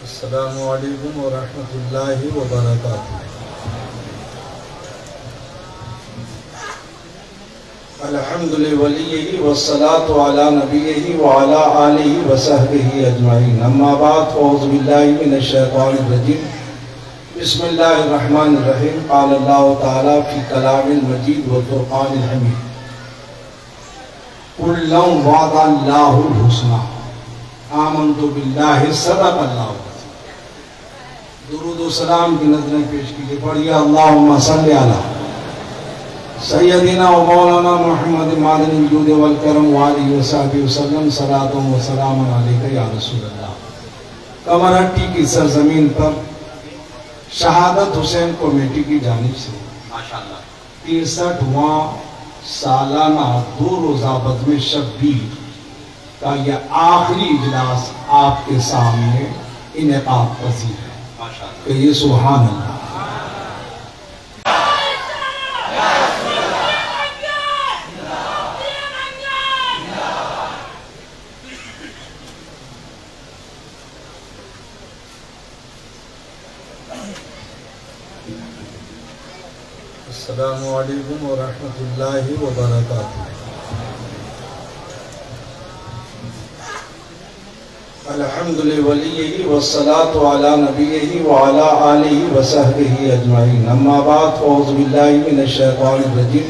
السلام علیکم ورحمۃ اللہ وبرکاتہ۔ الحمد لولیہ والصلاة علی نبیہ وعلی آلہ وصحبہ اجمعین، اما بعد فاعوذ باللہ من الشیطان الرجیم، بسم اللہ الرحمن الرحیم۔ قال اللہ تعالی فی کلام المجید والفرقان الحمید، قل لو وعد اللہ الحسنى آمنت باللہ صدق اللہ۔ درود و سلام کی نظریں پیش کیجئے، پڑھیے اللہم صلی علی سیدنا و مولانا محمد معدن الجود والکرم وآلہ وصحبہ وسلم، صلاۃ و سلام علیکہ یا رسول اللہ۔ کمرہٹی کی سرزمین پر شہادت حسین کمیٹی کی جانب سے 63واں سالانہ 2 روزہ بزم شبیر کا یہ آخری اجلاس آپ کے سامنے انعقاد پذیر ہے۔ کہیے سبحان اللہ۔ السلام علیکم ورحمۃ اللہ وبرکاتہ۔ الحمد لولیہ والصلاة علی نبیہ وعلی آلہ وصحبہ اجمعین، اما بعد فاعوذ باللہ من الشیطان الرجیم،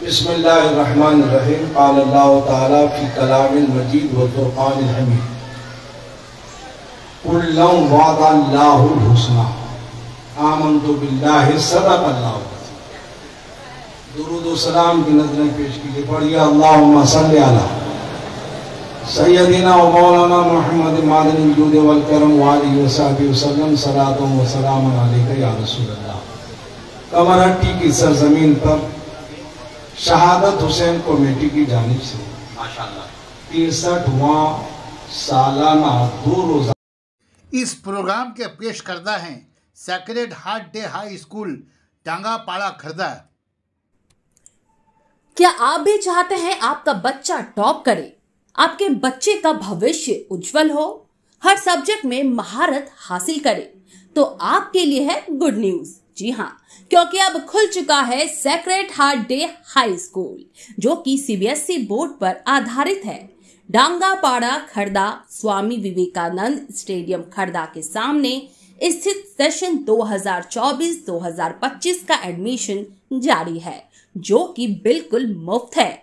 بسم اللہ الرحمن الرحیم۔ قال اللہ تعالی فی کلام المجید والفرقان الحمید، قل لو وعد اللہ الحسنى آمنت باللہ صدق اللہ۔ درود و سلام کی نظریں پیش کیجئے، پڑھیے اللہم صلی علی سیدنا و مولانا محمد معدن الجود والکرم وآلہ وصحبہ وسلم، صلاۃ و سلام علیکہ یا رسول اللہ۔ کمرہٹی کی سرزمین پر شہادت حسین کمیٹی کی جانب سے 63واں سالانہ 2 روزہ اس پروگرام کے پیش کردہ ہیں sacred heart day high school Tangapada Khurda. کیا آپ بھی چاہتے ہیں آپ کا بچہ ٹاپ کرے، آپ کے بچے کا بھوشیہ اجول ہو، ہر سبجیکٹ میں مہارت حاصل کرے، تو آپ کے لیے ہے گڈ نیوز۔ جی ہاں، کیونکہ اب کھل چکا ہے سیکریڈ ہارٹ ڈے ہائی اسکول، جو کہ CBSE بورڈ پر آدھارت ہے۔ ڈانگا پاڑا کھردہ سوامی وویکانند اسٹیڈیم کھردہ کے سامنے استھت سیشن 2024-2025 کا ایڈمیشن جاری ہے، جو کہ بالکل مفت ہے۔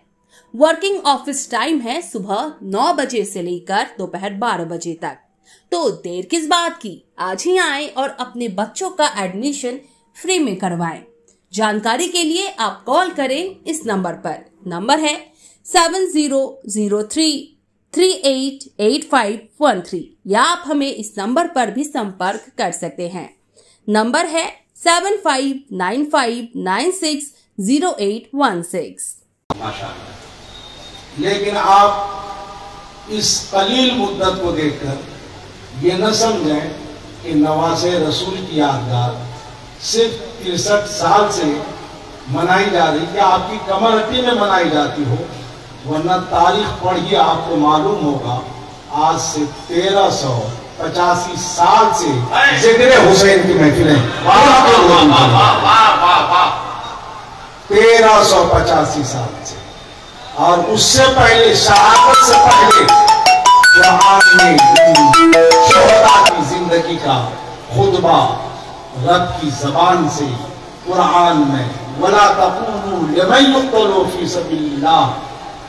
ورکنگ آفس ٹائم ہے صبح 9 بجے سے لے کر دوپہر 12 بجے تک۔ تو دیر کس بات کی، آج ہی آئیں اور اپنے بچوں کا ایڈمیشن فری میں کروائیں۔ جانکاری کے لیے آپ کال کریں اس نمبر پر، نمبر ہے 7003388513، یا آپ ہمیں اس نمبر پر بھی سمپرک کر سکتے ہیں۔ نمبر ہے 7595960816۔ لیکن آپ اس قلیل مدت کو دیکھ کر یہ نہ سمجھیں کہ نواز رسول کی یادگار صرف 63 سال سے منائی جا رہی، کہ آپ کی کمرہٹی میں منائی جاتی ہو، ورنہ تاریخ پڑھیے آپ کو معلوم ہوگا آج سے 1385 سال سے ذکر حسین کی محفلیں 1385 سال سے، اور اس سے پہلے شہادت سے پہلے قرآن میں شہداء کی زندگی کا خطبہ رب کی زبان سے قرآن میں وَلَا تَقُولُوا لِمَنْ يُقْتَلُ فِي سَبِيلِ اللَّهِ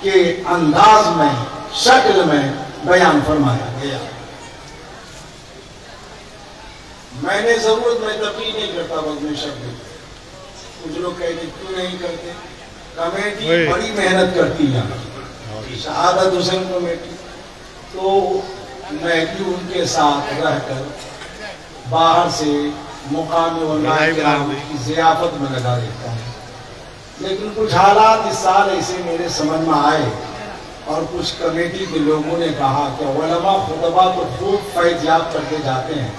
کے انداز میں، شکل میں بیان فرمایا گیا۔ میں نے ضرورت میں تقریر نہیں کرتا بزم شبیر، کچھ لوگ کہتے کیوں نہیں کرتے؟ کمیٹی بڑی محنت کرتی ہے، شہادت حسین کمیٹی، تو میں بھی ان کے ساتھ رہ کر باہر سے مقامی علماء کرام کی ضیافت میں لگا دیتا ہوں۔ لیکن کچھ حالات اس سال ایسے میرے سمجھ میں آئے، اور کچھ کمیٹی کے لوگوں نے کہا کہ علماء خطبہ تو خوب فیض یاب کرتے جاتے ہیں،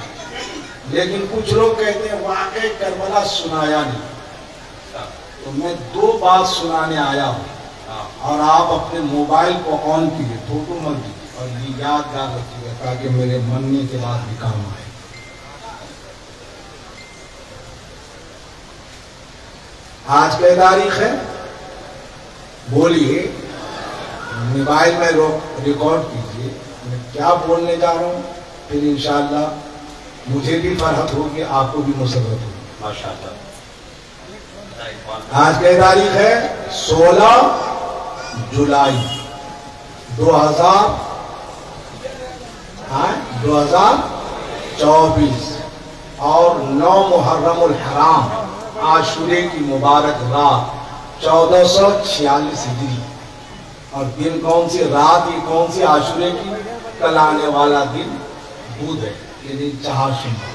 لیکن کچھ لوگ کہتے ہیں واقعی کربلا سنایا نہیں۔ تو میں 2 بات سنانے آیا ہوں، اور آپ اپنے موبائل کو آن کیجئے، فوٹو مت دیجئے، اور یہ یادگار رکھیے گا تاکہ میرے مرنے کے بعد بھی کام آئے. آج کیا تاریخ ہے؟ بولیے. موبائل میں ریکارڈ کیجئے میں کیا بولنے جا رہا ہوں، پھر انشاءاللہ مجھے بھی فرحت ہوگی، آپ کو بھی مسرت ہوگی. ماشاءاللہ. آج کیا تاریخ ہے؟ 16 جولائی 2024 اور 9 محرم الحرام عاشورے کی مبارک رات 1446 ہجری. اور دن کون سی رات، یہ کون سی عاشورے کی؟ کل آنے والا دن بدھ ہے، یہ دن چہارشنبہ.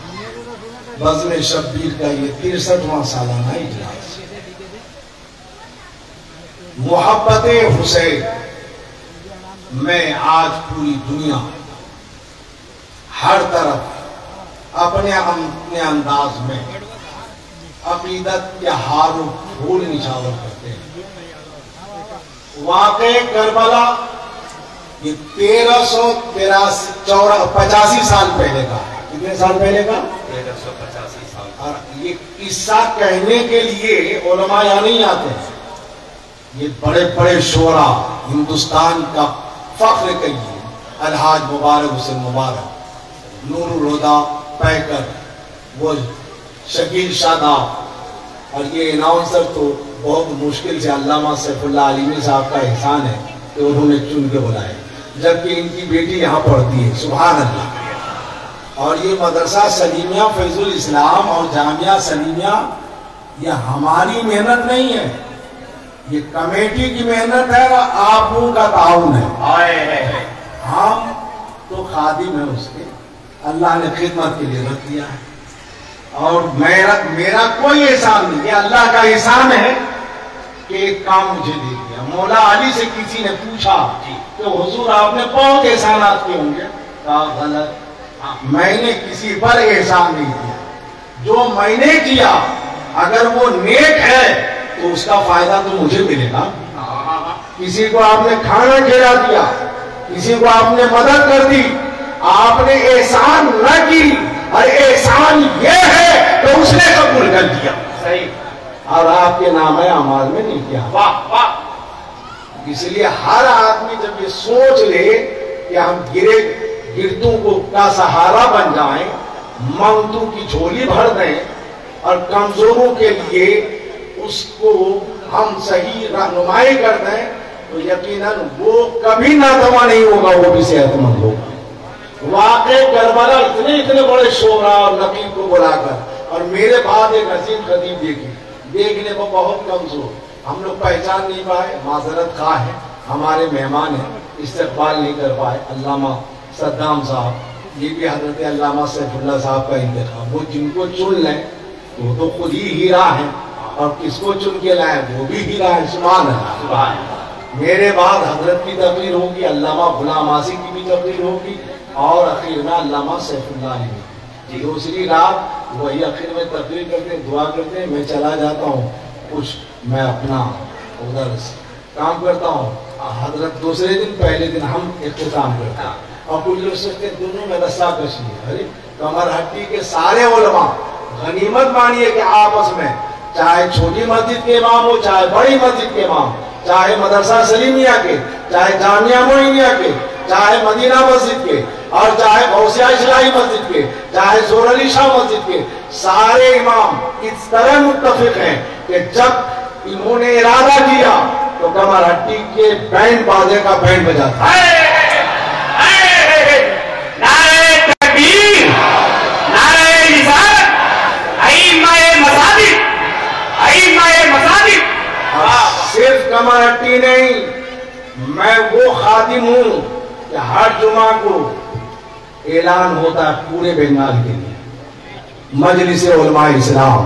بزم شبیر کا یہ 63واں سالانہ اجلاس. محبت حسین میں آج پوری دنیا ہر طرف اپنے انداز میں عقیدت کے ہار و پھول نچھاور کرتے ہیں. واقع کربلا یہ 1385 سال پہلے کا ہے. کتنے سال پہلے کا؟ 1385 سال. اور یہ قصہ کہنے کے لیے علماء یہاں نہیں آتے ہیں. یہ بڑے بڑے شعرا ہندوستان کا فخر کہیے، الحاج مبارک حسین مبارک، نور الہدی پیکر، وہ شکیل شاداب، اور یہ اناؤنسر تو بہت مشکل سے علامہ سیف اللہ علیمی صاحب کا احسان ہے کہ انہوں نے چن کے بلائے، جبکہ ان کی بیٹی یہاں پڑھتی ہے. سبحان اللہ. اور یہ مدرسہ سلیمیہ فیض الاسلام اور جامعہ سلیمیہ یہ ہماری محنت نہیں ہے، یہ کمیٹی کی محنت ہے اور آپ لوگوں کا تعاون ہے. ہم تو خادم ہیں اس کے، اللہ نے خدمت کے لیے رکھ دیا ہے. اور میرا کوئی احسان نہیں، یہ اللہ کا احسان ہے کہ ایک کام مجھے دے دیا. مولا علی سے کسی نے پوچھا کہ حضور آپ نے بہت احسانات کیے ہوں گے، کہا غلط، میں نے کسی پر احسان نہیں کیا. جو میں نے کیا اگر وہ نیک ہے تو اس کا فائدہ تو مجھے ملے گا. کسی کو آپ نے کھانا کھلا دیا، کسی کو آپ نے مدد کر دی، آپ نے احسان نہ کی، اور احسان یہ ہے کہ اس نے قبول کر دیا. صحیح. اور آپ کے نام اعمال میں نہیں کیا. واہ واہ. اس لیے ہر آدمی جب یہ سوچ لے کہ ہم گرتوں کو کا سہارا بن جائیں، منگتوں کی جھولی بھر دیں، اور کمزوروں کے لیے اس کو ہم صحیح رہنمائی کر دیں، تو یقیناً وہ کبھی ناتواں نہیں ہوگا، وہ بھی صحت مند ہوگا. واقع کربلا اتنے بڑے شعرا اور نقیب کو بلا کر، اور میرے بعد ایک عظیم خطیب دیکھنے کو بہت کمزور، ہم لوگ پہچان نہیں پائے، معذرت خواہ ہیں، ہمارے مہمان ہیں، استقبال نہیں کر پائے. علامہ صدام صاحب، یہ بھی حضرت علامہ سیف اللہ صاحب کا انتخاب. وہ جن کو چن لیں وہ تو خود ہی ہیرا ہیں، اور کس کو چن کے لائیں وہ بھی ہیرا ہے. سبحان اللہ. میرے بعد حضرت کی تقریر ہوگی، علامہ غلام آسی کی بھی تقریر ہوگی، اور اخیر میں علامہ سیف اللہ علیہ. دوسری رات وہی اخیر میں تقریر کرتے ہیں، دعا کرتے ہیں، میں چلا جاتا ہوں، کچھ میں اپنا ادھر کام کرتا ہوں. حضرت دوسرے دن، پہلے دن ہم اختتام کرتے ہیں، اور کچھ لوگ سکتے ہیں دونوں میں رسا کشی ہے. ارے کمر ہٹی کے سارے علماء غنیمت مانیے کہ آپس میں، چاہے چھوٹی مسجد کے امام ہو، چاہے بڑی مسجد کے امام، چاہے مدرسہ سلیمیہ کے، چاہے جامعہ معینیہ کے، چاہے مدینہ مسجد کے، اور چاہے غوثیہ اصلاحی مسجد کے، چاہے زور علی شاہ مسجد کے، سارے امام اس طرح متفق ہیں کہ جب انہوں نے ارادہ کیا تو کمر ہٹی کے بینڈ بازے کا بینڈ بجاتا ہے. نعرہ تکبیر، نعرہ رسالت، ائمہ مساجد، ائمہ مساجد. صرف کمر ہٹی نہیں، میں وہ خادم ہوں کہ ہر جمعہ کو اعلان ہوتا ہے پورے بنگال کے لیے، مجلس علماء اسلام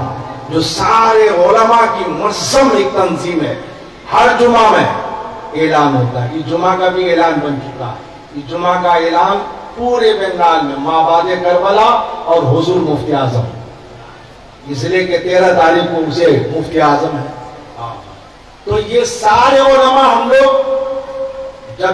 جو سارے علماء کی منظم ایک تنظیم ہے، ہر جمعہ میں اعلان ہوتا ہے. اس جمعہ کا بھی اعلان بن چکا ہے. اس جمعہ کا اعلان پورے بنگال میں مابعد کربلا اور حضور مفتی اعظم، اس لیے کہ 13 تاریخ کو اسے مفتی اعظم ہے. تو یہ سارے علماء ہم لوگ جب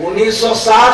1960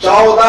14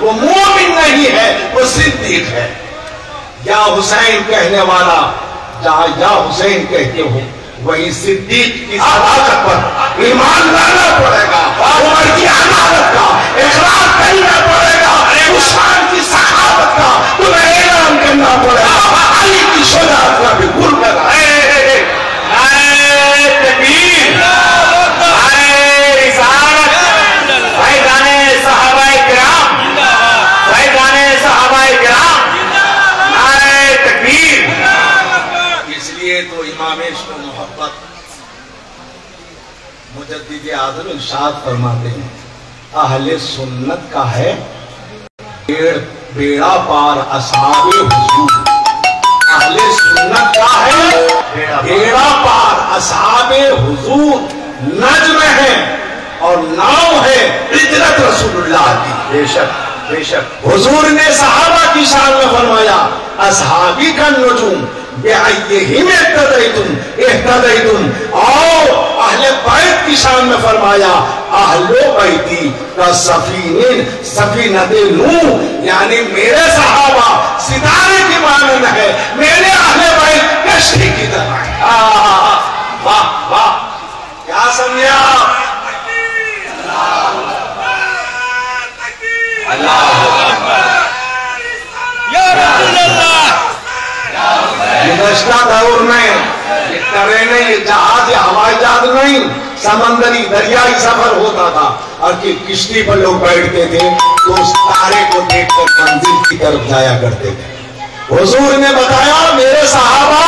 وہ مومن نہیں ہے، وہ صدیق ہے۔ یا حسین کہنے والا جہاں یا حسین کہتے ہو وہی صدیق کی صداقت پر ایمان لانا پڑے گا، عمر کی امانت کا اقرار کرنا پڑے گا، عثمان کی صحابت کا تمہیں اعلان کرنا پڑے گا، علی کی شجاعت کا بھی بھول کر مجدد اعظم ارشاد فرماتے ہیں اہل سنت کا ہے بیڑا پار اصحاب حضور، اہل سنت کا ہے بیڑا پار اصحاب حضور، نجم ہے اور ناؤ ہے ہجرت رسول اللہ کی۔ بے شک بے شک حضور نے صحابہ کی شان میں فرمایا اصحابی کا نجوم بِأَيِّهِمْ اهْتَدَيْتُمْ، اور اہل بیت کی شان میں فرمایا اہل بیتی کا سفینۃ نوح، یعنی میرے صحابہ ستارے کی مانند ہے، میرے اہل بیت کشتی کی طرح ہے۔ واہ واہ کیا سمجھا؟ گزشتہ دور میں یہ ٹرینیں، یہ جہاز، یہ ہوائی جہاز نہیں، سمندری دریائی سفر ہوتا تھا اور کشتی پر لوگ بیٹھتے تھے تو اس تارے کو دیکھ کر منزل کی طرف جایا کرتے تھے۔ حضور نے بتایا میرے صحابہ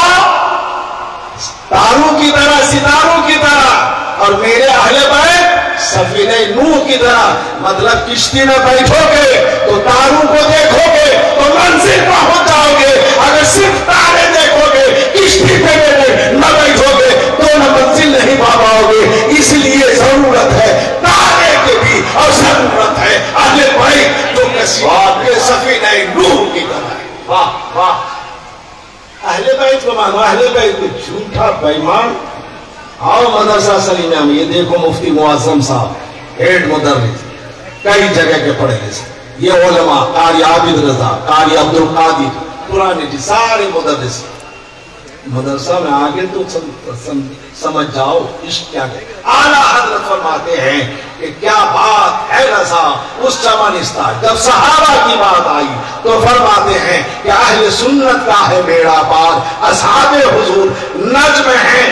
تاروں کی طرح، ستاروں کی طرح، اور میرے اہل بیت سفینہ نوح کی طرح، مطلب کشتی میں بیٹھو گے تو تاروں کو دیکھو گے تو منزل پہنچ جاؤ گے، اگر صرف تارے دیکھو گے کشتی پہ نہ بیٹھو گے تو نہ منزل نہیں پا پاؤ گے۔ اس لیے ضرورت ہے تارے کی بھی اور ضرورت ہے اہل بیت جو کہ سفینہ نوح کی طرح ہے۔ واہ واہ اہل بیت کو مانو، اہل بیت کو جھوٹا بے ایمان۔ آؤ مدرسہ سلیمیہ میں یہ دیکھو مفتی معظم صاحب ہیڈ مدرس، کئی جگہ کے پڑھے لکھے، یہ علماء قاری عابد رضا، قاری عبد القادر، پرانے جی سارے مدرس، مدرسہ میں آگے تو سمجھ جاؤ عشق کیا ہے۔ اعلیٰ حضرت فرماتے ہیں کہ کیا بات ہے رضا اس چمنستہ، جب صحابہ کی بات آئی تو فرماتے ہیں کہ اہل سنت کا ہے بیڑا پار، اصحاب حضور نجم ہیں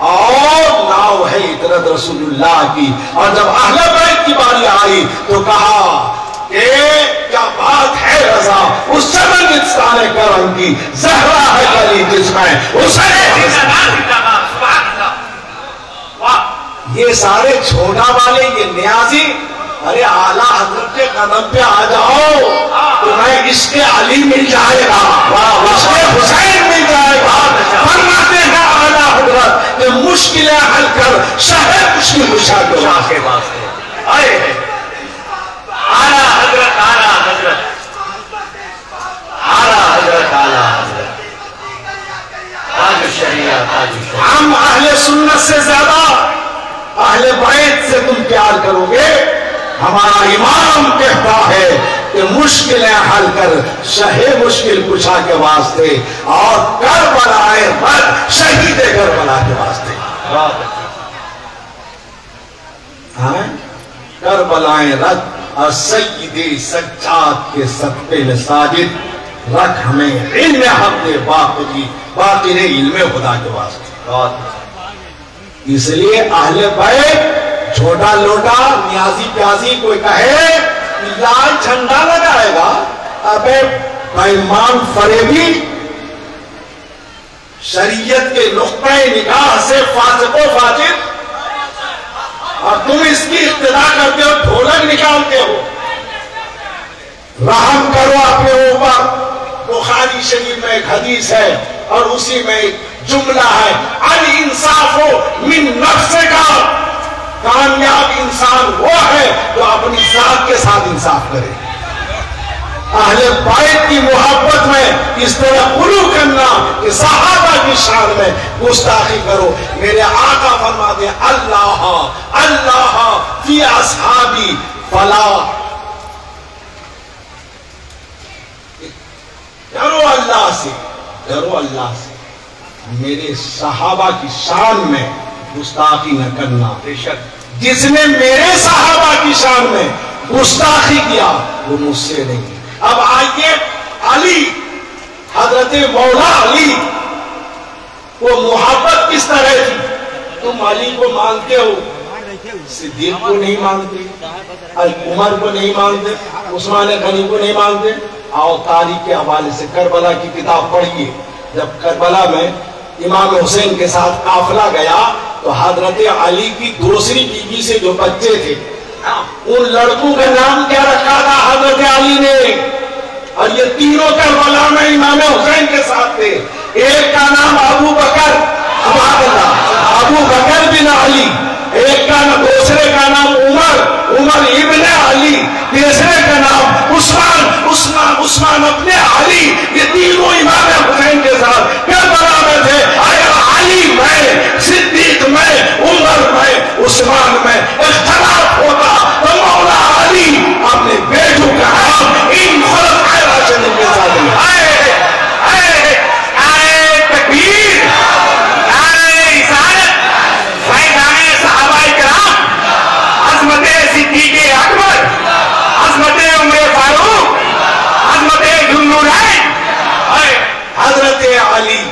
اور ناؤ ہے ہجرت رسول اللہ کی۔ اور جب اہل بیت کی باری آئی تو کہا کہ کیا بات ہے رضا اس چمنستان کرم کی، زہرا ہے گلی جس میں یہ سارے چھوٹا والے، یہ نیازی، ارے اعلیٰ حضرت کے قدم پہ آ جاؤ تمہیں عشق علی مل جائے گا، عشق حسین مل جائے گا۔ فرماتے ہیں اعلیٰ حضرت کہ مشکلیں حل کر شہر مشکل مشاہ کے واسطے آئے ہیں۔ اعلیٰ حضرت اعلیٰ حضرت اعلیٰ حضرت اعلیٰ حضرت تاج الشریعہ تاج الشریعہ۔ ہم اہل سنت سے زیادہ اہل بیت سے تم پیار کرو گے۔ ہمارا امام کہتا ہے کہ مشکلیں حل کر شہ مشکل کشا کے واسطے اور کربلائے رد شہید کربلا کے واسطے۔ کربلائے رد اور سید سجاد کے صدقے میں ساجد رکھ ہمیں علم حق باقی علم خدا کے واسطے۔ اس لیے اہل بیت چھوٹا لوٹا نیازی پیازی کوئی کہے لال جھنڈا لگائے گا، ابے بےمان فریبی شریعت کے نقطۂ نگاہ سے فاسق و فاجر، اور تم اس کی اقتدا کرتے ہو، ڈھولک نکالتے ہو۔ رحم کرو اپنے اوپر۔ بخاری شریف میں ایک حدیث ہے اور اسی میں ایک جملہ ہے، الانصاف من نفس کا، کامیاب انسان وہ ہے جو اپنی ذات کے ساتھ انصاف کرے۔ اہل بیت کی محبت میں اس طرح غلو کرنا کہ صحابہ کی شان میں گستاخی کرو۔ میرے آقا فرماتے ہیں اللہ اللہ فی اصحابی فلا ڈرو اللہ سے، ڈرو اللہ سے، میرے صحابہ کی شان میں گستاخی نہ کرنا۔ جس نے میرے صحابہ کی شان میں گستاخی کیا وہ مجھ سے نہیں۔ اب آئیے علی، حضرت مولا علی، وہ محبت کس طرح تھی؟ تم علی کو مانتے ہو، صدیق کو نہیں مانتے، عمر کو نہیں مانتے، عثمان غنی کو نہیں مانتے۔ آؤ تاریخ کے حوالے سے کربلا کی کتاب پڑھیے۔ جب کربلا میں امام حسین کے ساتھ قافلہ گیا تو حضرت علی کی دوسری بیوی سے جو بچے تھے ان لڑکوں کا نام کیا رکھا تھا حضرت علی نے؟ اور یہ تینوں کربلا میں امام حسین کے ساتھ تھے۔ ایک کا نام ابو بکر، ابو بکر بن علی، ایک کا نام، دوسرے کا نام عمر، عمر ابن علی، تیسرے کا نام عثمان ابن علی۔ یہ تینوں امام حسین کے ساتھ کربلا میں تھے۔ اگر علی میں، صدیق میں، عمر میں، عثمان میں اختلاف ہوتا تو مولا علی اپنے بیٹوں کا نام ان خلفائے راشدین کے ساتھ لیا۔ تکبیر، نعرہ رسالت، فیضان صحابہ کرام، عظمت صدیق اکبر، عظمت عمر فاروق، عظمت ذوالنورین۔ حضرت علی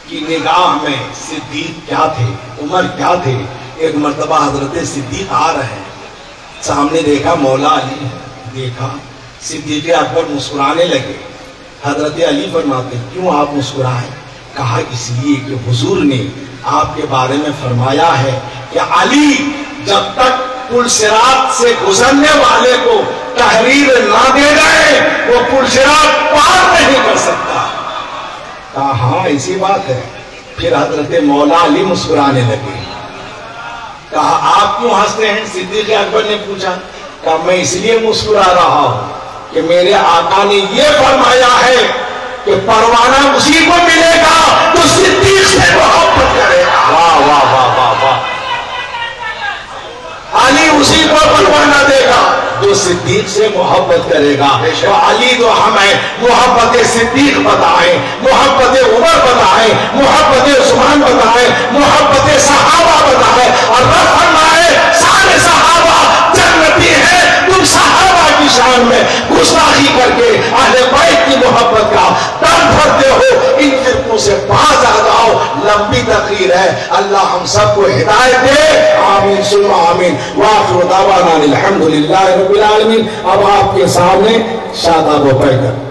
کی نگاہ میں صدیق کیا تھے، عمر کیا تھے؟ ایک مرتبہ حضرت صدیق آ رہے ہیں، سامنے دیکھا مولا علی، دیکھا صدیق اکبر مسکرانے لگے۔ حضرت علی فرماتے کیوں آپ مسکرائے؟ کہا اس لیے کہ حضور نے آپ کے بارے میں فرمایا ہے کہ علی جب تک پل صراط سے گزرنے والے کو تحریر نہ دے گئے وہ پل صراط پار نہیں کر سکتا۔ کہا ہاں ایسی بات ہے۔ پھر حضرت مولا علی مسکرانے لگے۔ کہا آپ کیوں ہنستے ہیں؟ صدیق اکبر نے پوچھا۔ کہا میں اس لیے مسکرا رہا ہوں کہ میرے آقا نے یہ فرمایا ہے کہ پروانہ اسی کو ملے گا تو صدیق سے محبت کرے گا۔ واہ واہ واہ واہ واہ۔ علی اسی کو پروانہ دے گا جو صدیق سے محبت کرے گا۔ تو علی تو ہمیں محبت صدیق بتائیں، محبت عمر بتائیں، محبت عثمان بتائیں، محبت صحابہ بتائیں، اور رب فرمائے سارے صحابہ جنتی ہیں۔ تم صحابہ کی شان میں گستاخی کر کے اہل بیت کی محبت کا دم بھرتے ہو۔ ان فرقوں سے باز آ جاؤ۔ لمبی تقریر ہے، اللہ ہم سب کو ہدایت دے، آمین ثم آمین۔ وآخر دعوانا الحمدللہ رب العالمین۔ اب آپ کے سامنے شاداب و پیکر